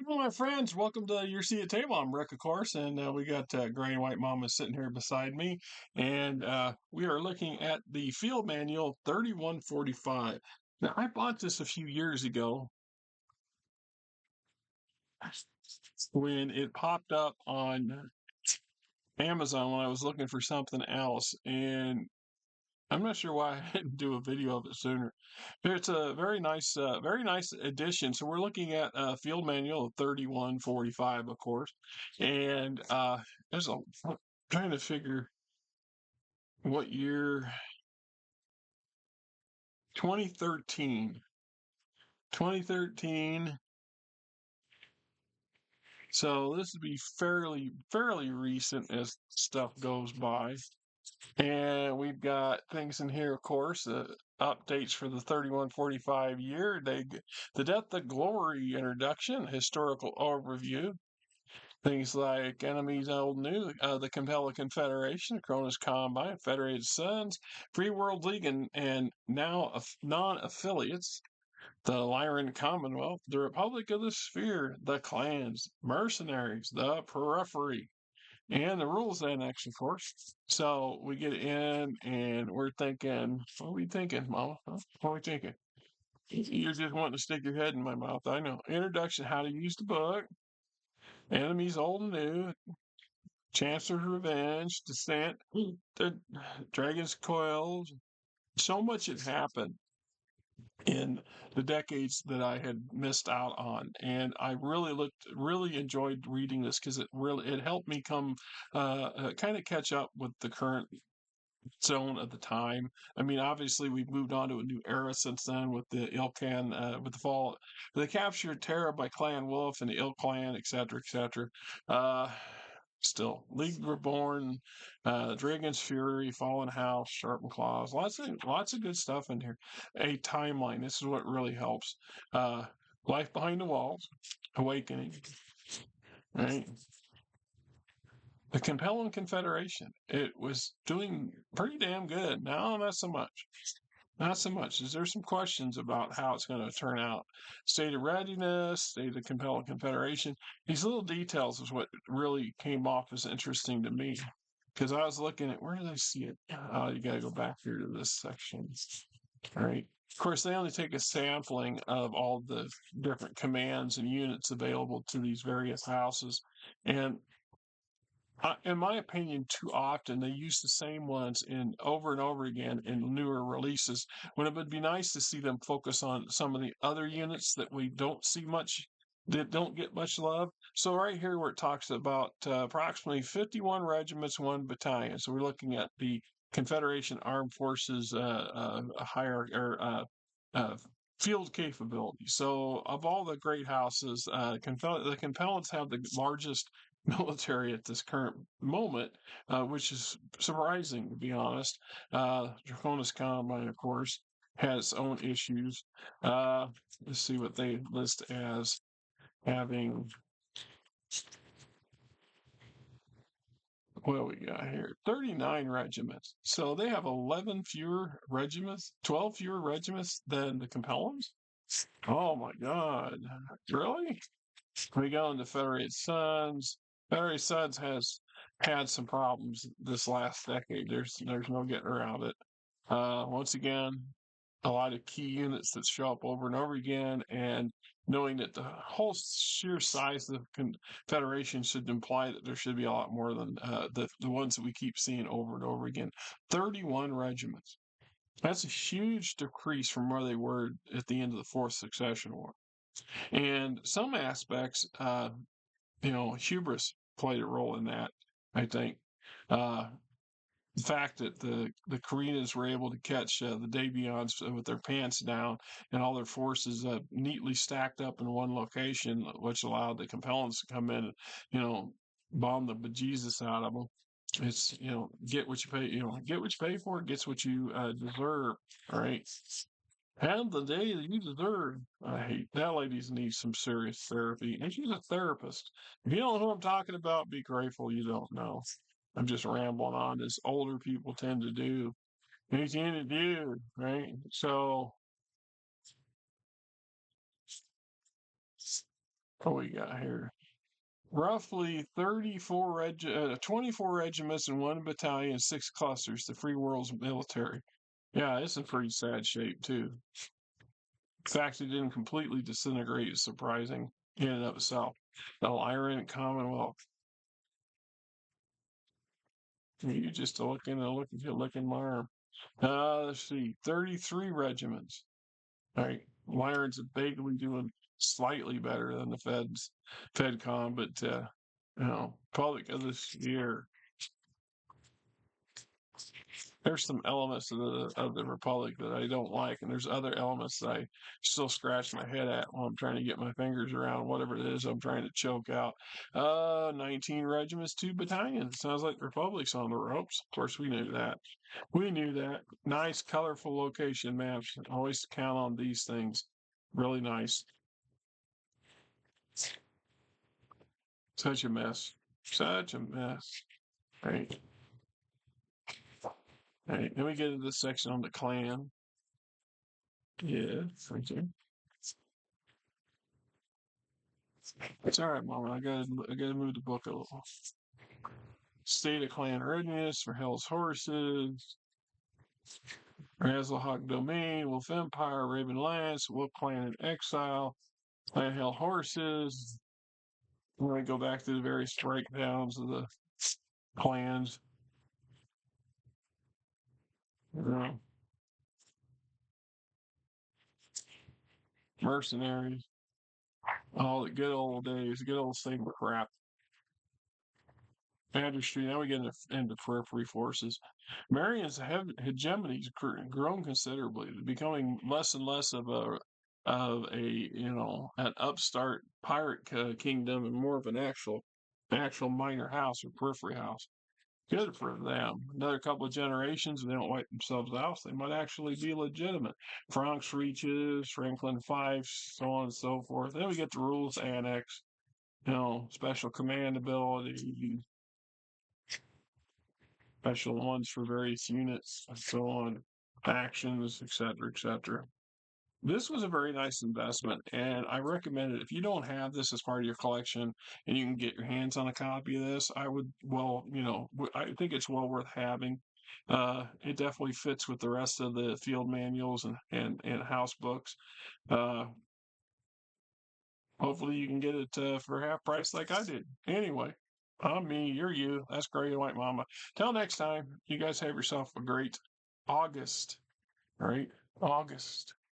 Hello, my friends. Welcome to Your Seat at Table. I'm Rick, of course, and we got Gray and White Mama sitting here beside me, and we are looking at the Field Manual 3145. Now, I bought this a few years ago when it popped up on Amazon when I was looking for something else, and I'm not sure why I didn't do a video of it sooner. But it's a very nice edition. So we're looking at Field Manual 3145, of course, and there's a I'm trying to figure what year 2013. 2013. So this would be fairly recent as stuff goes by. And we've got things in here, of course, updates for the 3145 year, the Death of Glory introduction, historical overview, things like enemies old new, the Capella Confederation, Cronus Combine, Federated Sons, Free World League, and now non-affiliates, the Lyran Commonwealth, the Republic of the Sphere, the clans, mercenaries, the periphery, and the rules annex, of course. So we get in and we're thinking, what are we thinking, Mama? Huh? What are we thinking? You're just wanting to stick your head in my mouth. I know. Introduction, how to use the book, enemies old and new, Chancellor's Revenge, Descent, the Dragon's Coils. So much had happened in the decades that I had missed out on, and I really enjoyed reading this because it helped me come kind of catch up with the current zone of the time. I mean, obviously we've moved on to a new era since then with the Ilkhan, with the fall, the capture of Terra by Clan Wolf and the Ill Clan, etc., etc. Uh, Still, League Reborn, Dragon's Fury, Fallen House, Sharpened Claws, lots of good stuff in here. A timeline. This is what really helps. Uh, Life Behind the Walls, Awakening, right? The Compelling Confederation. It was doing pretty damn good. Now, not so much. Not so much. There's some questions about how it's going to turn out. State of readiness, state of compelling confederation. These little details is what really came off as interesting to me. Because I was looking at, where did I see it? You got to go back here to this section. All right. Of course, they only take a sampling of all the different commands and units available to these various houses. And in my opinion, too often they use the same ones in over and over again in newer releases. When it would be nice to see them focus on some of the other units that we don't see much, that don't get much love. So right here, where it talks about approximately 51 regiments, one battalion. So we're looking at the Confederation Armed Forces hierarchy or field capability. So of all the great houses, the Compellents have the largest military at this current moment, which is surprising, to be honest. Draconis Combine, of course, has its own issues. Let's see what they list as having. What we got here? 39 regiments. So they have 11 fewer regiments, 12 fewer regiments than the Compellums? Oh my God. Really? We go into Federated Sons. Federated Sons has had some problems this last decade. There's no getting around it. Once again, a lot of key units that show up over and over again, and knowing that the whole sheer size of the Confederation should imply that there should be a lot more than the ones that we keep seeing over and over again. 31 regiments. That's a huge decrease from where they were at the end of the Fourth Succession War. And some aspects, hubris played a role in that, I think. Uh, the fact that the Koreans were able to catch the Davions with their pants down and all their forces neatly stacked up in one location, which allowed the Compellents to come in and, bomb the bejesus out of them. It's, get what you pay, get what you pay for, gets what you deserve. All right. Have the day that you deserve. I hate that lady needs some serious therapy, and she's a therapist. If you don't know who I'm talking about, be grateful you don't know. I'm just rambling on, as older people tend to do. They tend to do, right? So What we got here? Roughly 24 regiments and one battalion, 6 clusters, the free world's military. Yeah, it's in pretty sad shape, too. The fact it didn't completely disintegrate is surprising in and of itself. The Lyran Commonwealth. You just looking marm. Let's see, 33 regiments. All right, Lyran's vaguely doing slightly better than the FedCon, but probably because this year there's some elements of the Republic that I don't like, and there's other elements that I still scratch my head at while I'm trying to get my fingers around whatever it is I'm trying to choke out. 19 regiments, 2 battalions. Sounds like the Republic's on the ropes. Of course, we knew that. We knew that. Nice, colorful location maps. Always count on these things. Really nice. Such a mess. Such a mess. Right. All right. Then we get into this section on the clan. Yeah, right there. It's all right, Mama. I gotta move the book a little. State of clan readiness for Hell's Horses, Razzlehawk Domain, Wolf Empire, Raven Lance, Wolf Clan in Exile, Clan Hell Horses. We're gonna go back to the various breakdowns of the clans. Mercenaries. All the good old days, good old Sigma crap. Industry. Now we get into periphery forces. Marion's hegemony's grown considerably, becoming less and less of a an upstart pirate kingdom and more of an actual minor house or periphery house. Good for them. Another couple of generations, and they don't wipe themselves out. They might actually be legitimate. Franks reaches, Franklin Fifes, so on and so forth. Then we get the rules annex, special command ability, special ones for various units, and so on, actions, etc., etc. This was a very nice investment, and I recommend it. If you don't have this as part of your collection and you can get your hands on a copy of this, I would, I think it's well worth having. It definitely fits with the rest of the field manuals and house books. Uh, Hopefully you can get it for half price like I did. Anyway, I'm me, you're you. That's Gray and White Mama. Till next time, you guys have yourself a great August. All right? August.